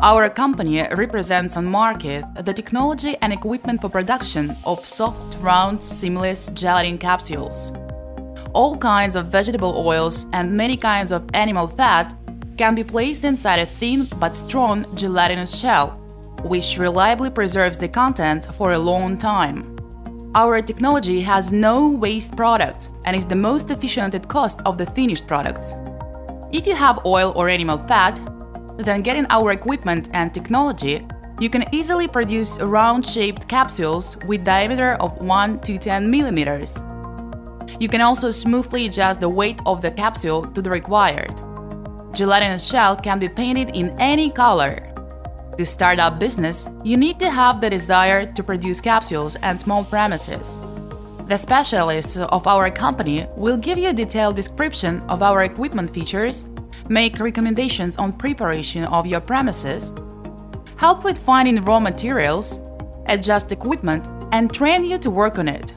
our company represents on market the technology and equipment for production of soft, round, seamless gelatin capsules. All kinds of vegetable oils and many kinds of animal fat can be placed inside a thin but strong gelatinous shell, which reliably preserves the contents for a long time. Our technology has no waste product and is the most efficient at cost of the finished products. If you have oil or animal fat, then getting our equipment and technology, you can easily produce round-shaped capsules with diameter of 1 to 10 millimeters. You can also smoothly adjust the weight of the capsule to the required. Gelatinous shell can be painted in any color. To start up business, you need to have the desire to produce capsules and small premises. The specialists of our company will give you a detailed description of our equipment features, make recommendations on preparation of your premises, help with finding raw materials, adjust equipment, and train you to work on it.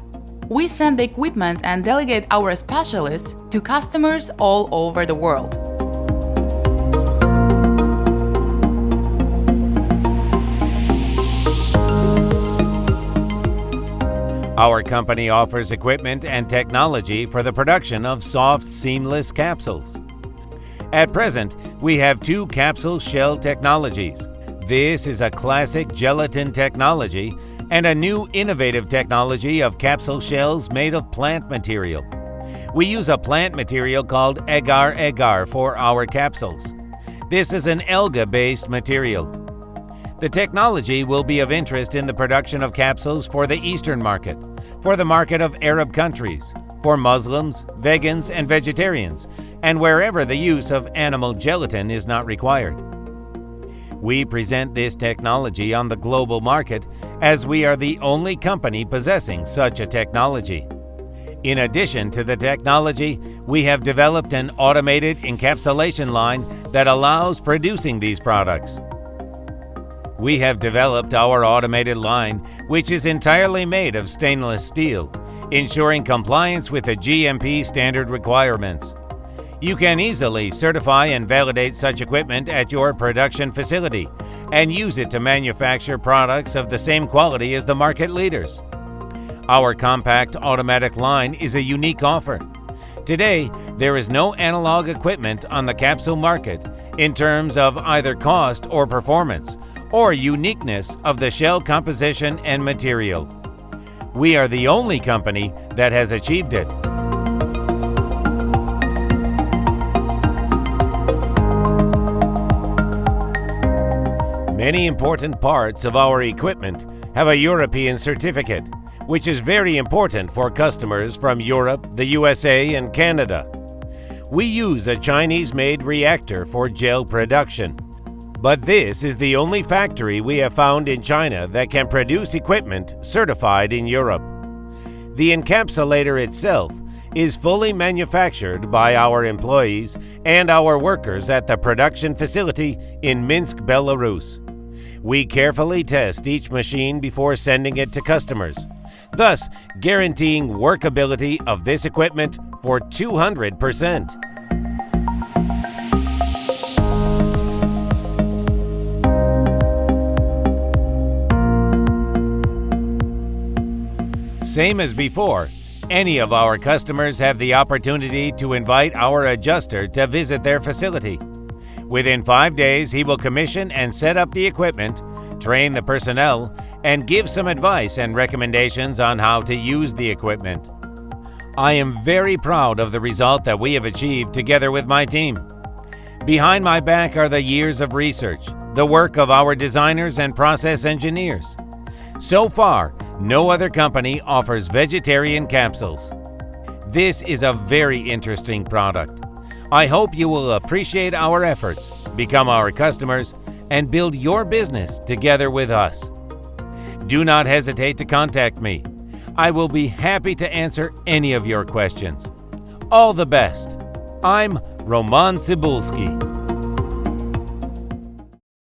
We send the equipment and delegate our specialists to customers all over the world. Our company offers equipment and technology for the production of soft, seamless capsules. At present, we have two capsule shell technologies. This is a classic gelatin technology and a new innovative technology of capsule shells made of plant material. We use a plant material called agar-agar for our capsules. This is an alga-based material. The technology will be of interest in the production of capsules for the Eastern market, for the market of Arab countries, for Muslims, vegans, and vegetarians, and wherever the use of animal gelatin is not required. We present this technology on the global market as we are the only company possessing such a technology. In addition to the technology, we have developed an automated encapsulation line that allows producing these products. We have developed our automated line, which is entirely made of stainless steel, ensuring compliance with the GMP standard requirements. You can easily certify and validate such equipment at your production facility and use it to manufacture products of the same quality as the market leaders. Our compact automatic line is a unique offer. Today, there is no analog equipment on the capsule market in terms of either cost or performance, or uniqueness of the shell composition and material. We are the only company that has achieved it. Many important parts of our equipment have a European certificate, which is very important for customers from Europe, the USA, and Canada. We use a Chinese-made reactor for gel production. But this is the only factory we have found in China that can produce equipment certified in Europe. The encapsulator itself is fully manufactured by our employees and our workers at the production facility in Minsk, Belarus. We carefully test each machine before sending it to customers, thus guaranteeing workability of this equipment for 200%. Same as before, any of our customers have the opportunity to invite our adjuster to visit their facility. Within 5 days, he will commission and set up the equipment, train the personnel, and give some advice and recommendations on how to use the equipment. I am very proud of the result that we have achieved together with my team. Behind my back are the years of research, the work of our designers and process engineers. So far, no other company offers vegetarian capsules. This is a very interesting product. I hope you will appreciate our efforts, become our customers, and build your business together with us. Do not hesitate to contact me. I will be happy to answer any of your questions. All the best. I'm Roman Tsibulsky.